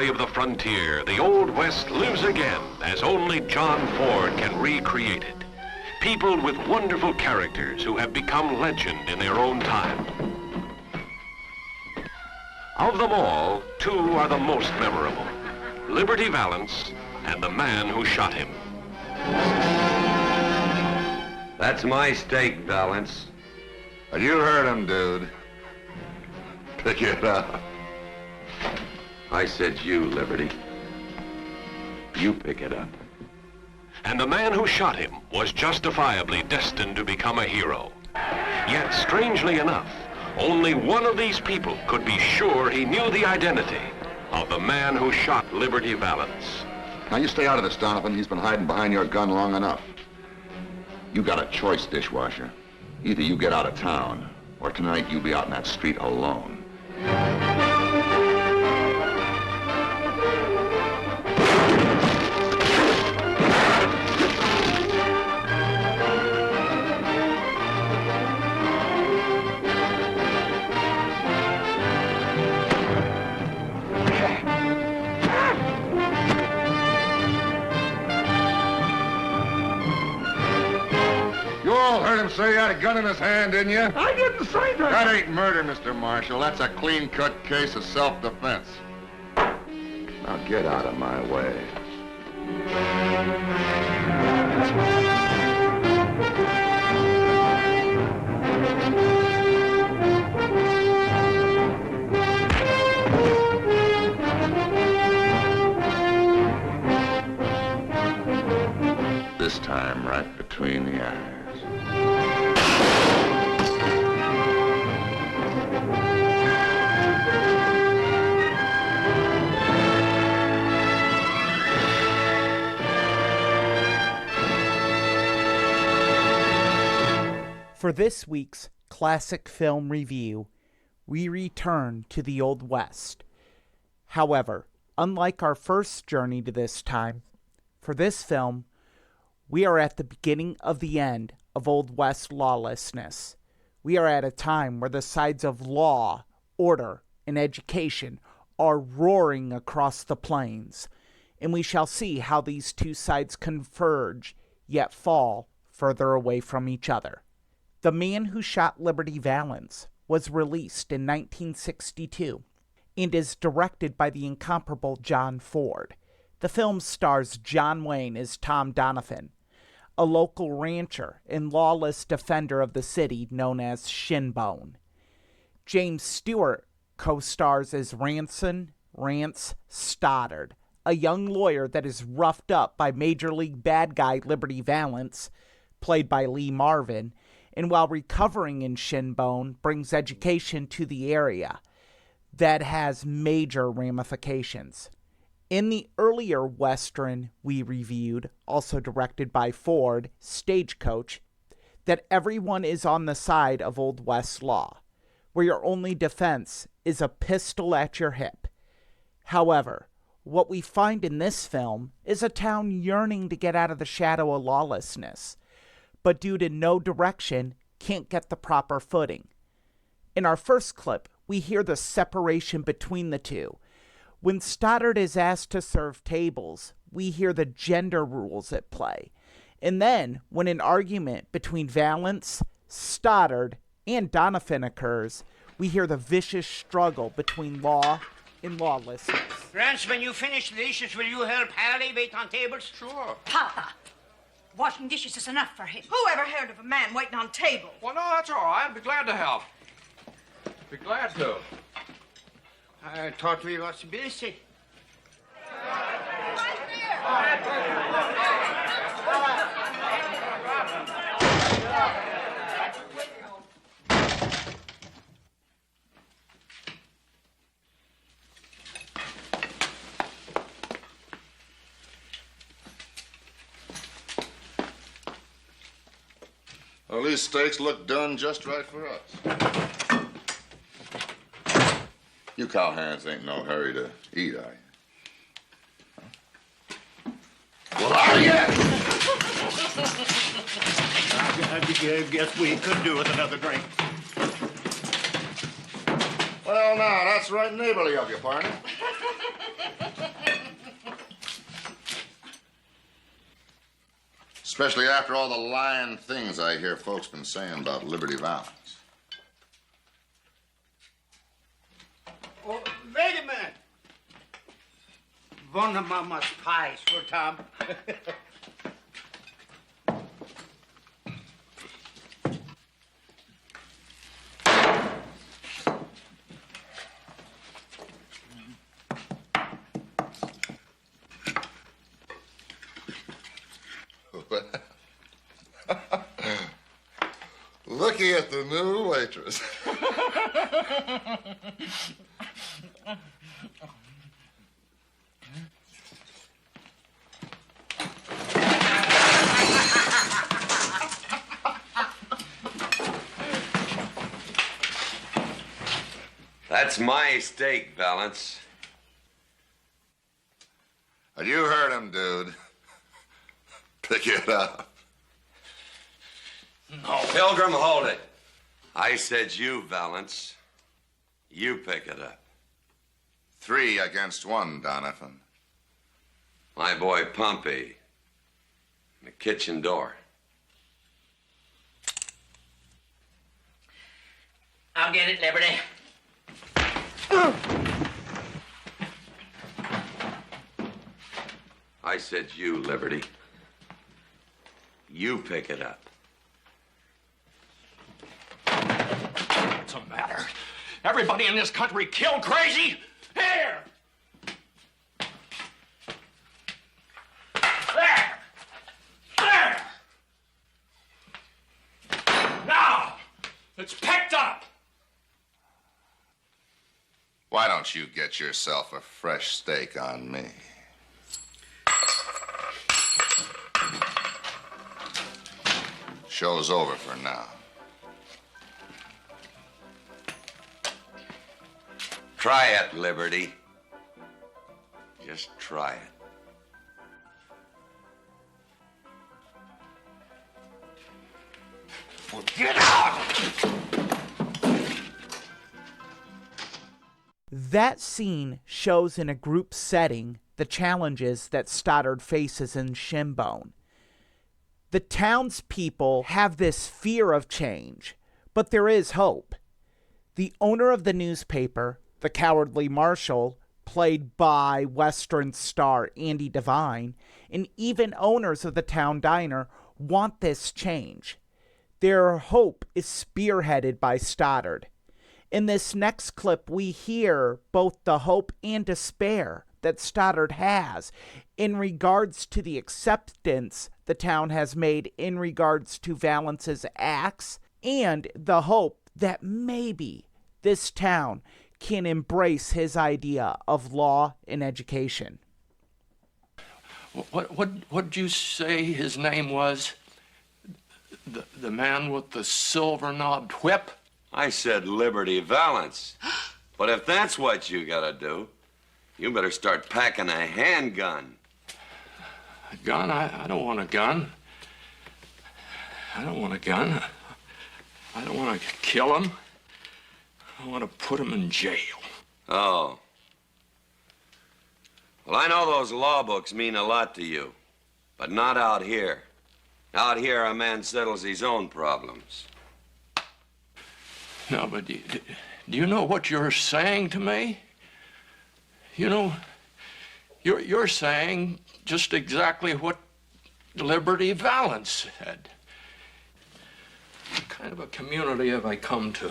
Of the frontier, the Old West lives again as only John Ford can recreate it. People with wonderful characters who have become legend in their own time. Of them all, two are the most memorable: Liberty Valance and the man who shot him. That's my steak, Valance. Well, you heard him, dude. Pick it up. I said you, Liberty. You pick it up. And the man who shot him was justifiably destined to become a hero. Yet, strangely enough, only one of these people could be sure he knew the identity of the man who shot Liberty Valance. Now, you stay out of this, Donovan. He's been hiding behind your gun long enough. You got a choice, dishwasher. Either you get out of town, or tonight you'll be out in that street alone. Heard him say he had a gun in his hand, didn't you? I didn't say that. That ain't murder, Mr. Marshal. That's a clean-cut case of self-defense. Now get out of my way. This time, right between the eyes. For this week's classic film review, we return to the Old West. However, unlike our first journey to this time, for this film, we are at the beginning of the end of Old West lawlessness. We are at a time where the sides of law, order, and education are roaring across the plains, and we shall see how these two sides converge, yet fall further away from each other. The Man Who Shot Liberty Valance was released in 1962 and is directed by the incomparable John Ford. The film stars John Wayne as Tom Donovan, a local rancher and lawless defender of the city known as Shinbone. James Stewart co-stars as Rance Stoddard, a young lawyer that is roughed up by Major League bad guy Liberty Valance, played by Lee Marvin, and while recovering in Shinbone, brings education to the area that has major ramifications. In the earlier Western we reviewed, also directed by Ford, Stagecoach, that everyone is on the side of Old West law, where your only defense is a pistol at your hip. However, what we find in this film is a town yearning to get out of the shadow of lawlessness, but due to no direction, can't get the proper footing. In our first clip, we hear the separation between the two. When Stoddard is asked to serve tables, we hear the gender rules at play. And then, when an argument between Valance, Stoddard, and Donovan occurs, we hear the vicious struggle between law and lawlessness. Rance, when you finish the dishes, will you help Harry wait on tables? Sure. Papa, washing dishes is enough for him. Who ever heard of a man waiting on tables? Well, no, that's all right. I'd be glad to help. Be glad to. I thought we was busy. Well, these steaks look done just right for us. You cowhands ain't in no hurry to eat, are you? Huh? Well, are you? I guess we could do with another drink. Well, now, that's right neighborly of you, partner. Especially after all the lying things I hear folks been saying about Liberty Valance. Oh, wait a minute. One of Mama's pies for Tom. Looky at the new waitress. That's my steak, Valance. You heard him, dude. Pick it up. No. Pilgrim, hold it. I said you, Valance. You pick it up. 3 against 1, Donovan. My boy Pompey. The kitchen door. I'll get it, Liberty. I said you, Liberty. You pick it up. What's the matter? Everybody in this country killed crazy? Here! There! There! Now! It's picked up! Why don't you get yourself a fresh steak on me? Show's over for now. Try it, Liberty. Just try it. Well, get out! That scene shows in a group setting the challenges that Stoddard faces in Shinbone. The townspeople have this fear of change, but there is hope. The owner of the newspaper, the cowardly marshal, played by Western star Andy Devine, and even owners of the town diner want this change. Their hope is spearheaded by Stoddard. In this next clip, we hear both the hope and despair that Stoddard has in regards to the acceptance the town has made in regards to Valance's acts, and the hope that maybe this town can embrace his idea of law and education. What'd you say his name was? The man with the silver-knobbed whip? I said Liberty Valance. But if that's what you gotta do, you better start packing a handgun. A gun? I don't want a gun. I don't want a gun. I don't want to kill him. I want to put him in jail. Oh. Well, I know those law books mean a lot to you, but not out here. Out here, a man settles his own problems. No, but do you know what you're saying to me? You know, you're saying just exactly what Liberty Valance said. What kind of a community have I come to?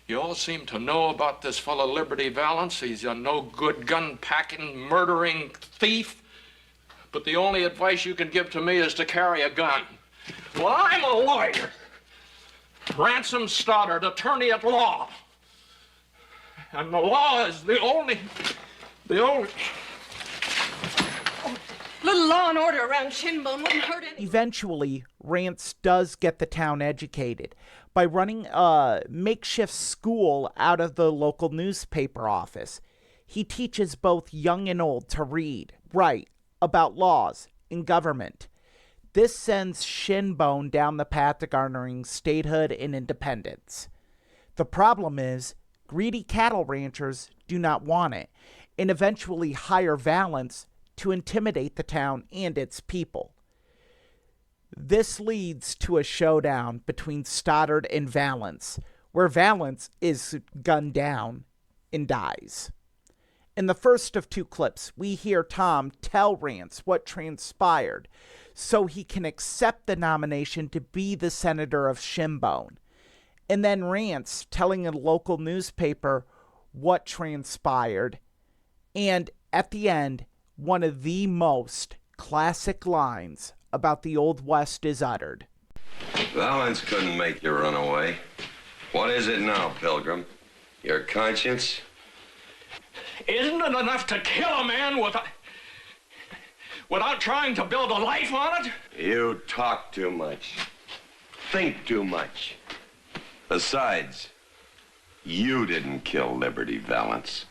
You all seem to know about this fellow Liberty Valance. He's a no-good gun-packing, murdering thief. But the only advice you can give to me is to carry a gun. Well, I'm a lawyer. Ransom Stoddard, attorney at law. And the law is the only... Oh, little law and order around Shinbone wouldn't hurt any. Eventually, Rance does get the town educated by running a makeshift school out of the local newspaper office. He teaches both young and old to read, write, about laws and government. This sends Shinbone down the path to garnering statehood and independence. The problem is, greedy cattle ranchers do not want it, and eventually hire Valance to intimidate the town and its people. This leads to a showdown between Stoddard and Valance, where Valance is gunned down and dies. In the first of two clips, we hear Tom tell Rance what transpired so he can accept the nomination to be the senator of Shinbone. And then Rance telling a local newspaper what transpired. And at the end, one of the most classic lines about the Old West is uttered. Valance couldn't make you run away. What is it now, Pilgrim? Your conscience? Isn't it enough to kill a man without trying to build a life on it? You talk too much. Think too much. Besides, you didn't kill Liberty Valance.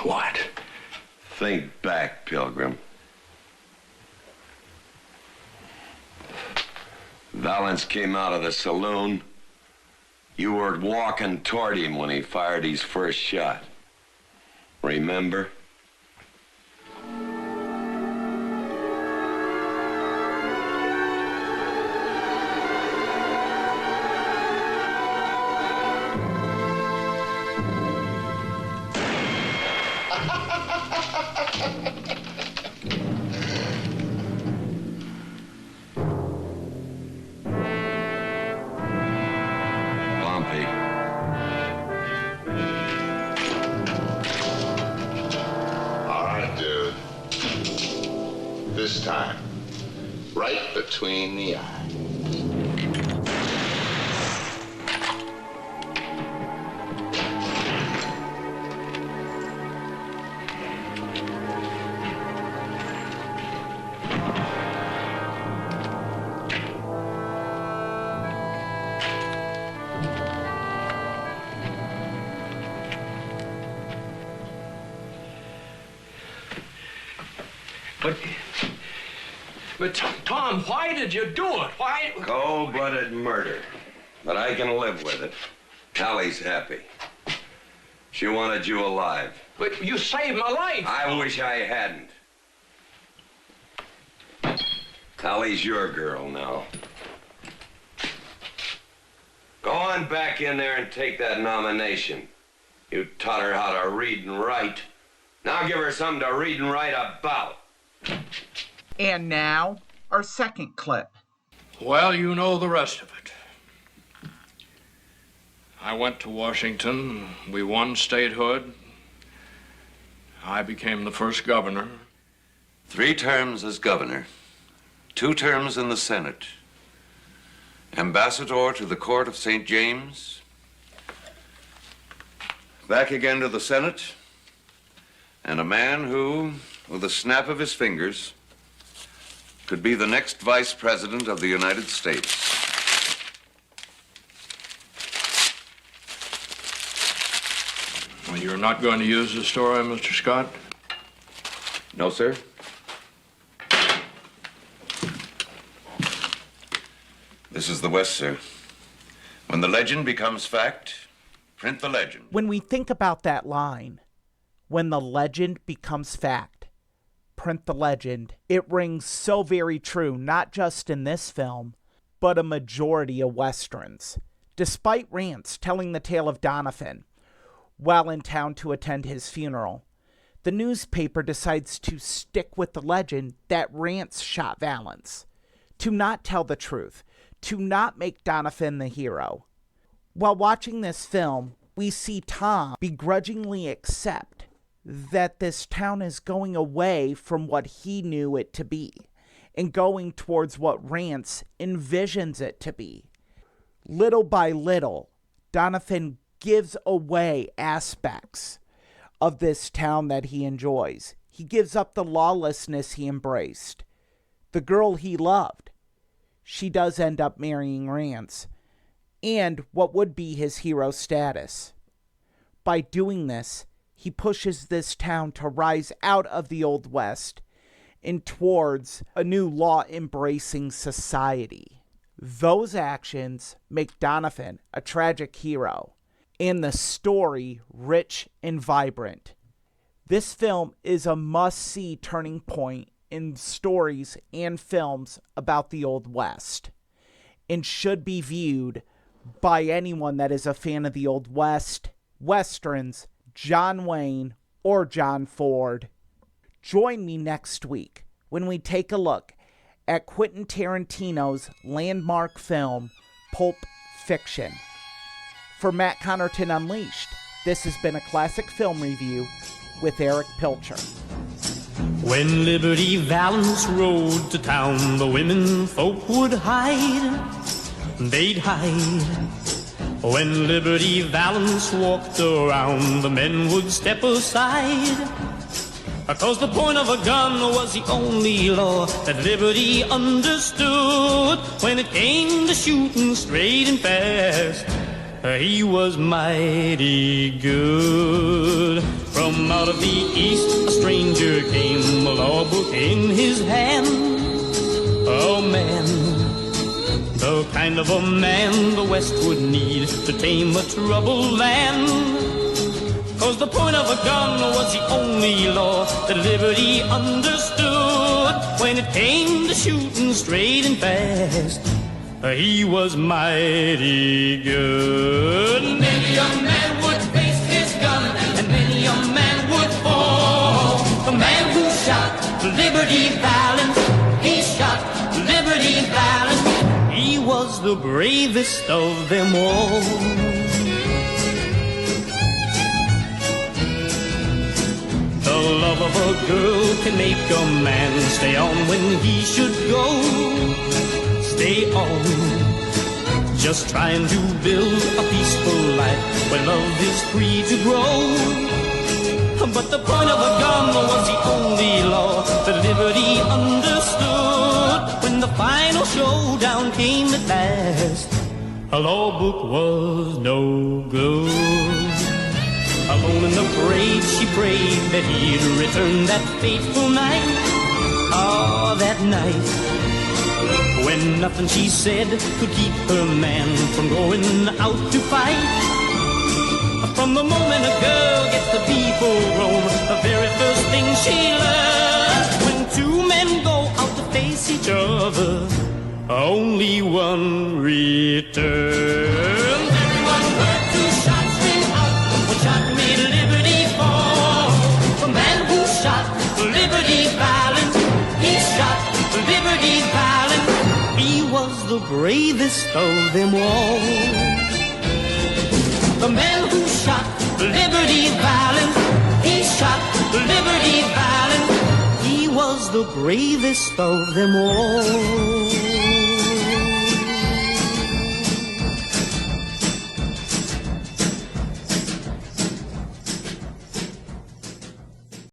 What? Think back, Pilgrim. Valance came out of the saloon. You were walking toward him when he fired his first shot. Remember? This time, right between the eyes. But Tom, why did you do it? Why? Cold-blooded murder. But I can live with it. Allie's happy. She wanted you alive. But you saved my life. I wish I hadn't. Allie's your girl now. Go on back in there and take that nomination. You taught her how to read and write. Now give her something to read and write about. And now, our second clip. Well, you know the rest of it. I went to Washington. We won statehood. I became the first governor. 3 terms as governor, 2 terms in the Senate, ambassador to the court of St. James, back again to the Senate, and a man who, with a snap of his fingers, could be the next vice president of the United States. Well, you're not going to use the story, Mr. Scott? No, sir. This is the West, sir. When the legend becomes fact, print the legend. When we think about that line, when the legend becomes fact, print the legend, it rings so very true, not just in this film, but a majority of Westerns. Despite Rance telling the tale of Donovan while in town to attend his funeral, the newspaper decides to stick with the legend that Rance shot Valance, to not tell the truth, to not make Donovan the hero. While watching this film, we see Tom begrudgingly accept that this town is going away from what he knew it to be and going towards what Rance envisions it to be. Little by little, Donovan gives away aspects of this town that he enjoys. He gives up the lawlessness he embraced. The girl he loved. She does end up marrying Rance, and what would be his hero status. By doing this, he pushes this town to rise out of the Old West and towards a new law-embracing society. Those actions make Donovan a tragic hero, and the story rich and vibrant. This film is a must-see turning point in stories and films about the Old West, and should be viewed by anyone that is a fan of the Old West, Westerns, John Wayne, or John Ford. Join me next week when we take a look at Quentin Tarantino's landmark film, Pulp Fiction. For Matt Connarton Unleashed, this has been a classic film review with Erich Pilcher. When Liberty Valance rode to town, the women folk would hide. They'd hide. When Liberty Valance walked around, the men would step aside. 'Cause the point of a gun was the only law that Liberty understood. When it came to shooting straight and fast, he was mighty good. From out of the east a stranger came, a law book in his hand. Oh man, the kind of a man the West would need to tame a troubled land. 'Cause the point of a gun was the only law that Liberty understood. When it came to shooting straight and fast, he was mighty good. Many a man would face his gun, and many a man would fall. The man who shot Liberty Valance, he shot Liberty Valance. He was the bravest of them all. The love of a girl can make a man stay on when he should go. Stay on, just trying to build a peaceful life where love is free to grow. But the point of a gun was the only law that Liberty understood. When the final showdown came at last, a law book was no good. Alone in the parade, she prayed that he'd return that fateful night. Ah, that night, when nothing she said could keep her man from going out to fight. From the moment a girl gets to be full grown, the very first thing she learns, when two men go out to face each other, only one returns. Everyone heard two shots ring out, one shot made Liberty fall. The man who shot Liberty Valance, he shot Liberty Valance. He was the bravest of them all. The man who shot Liberty Valance, he shot Liberty Valance. He was the bravest of them all.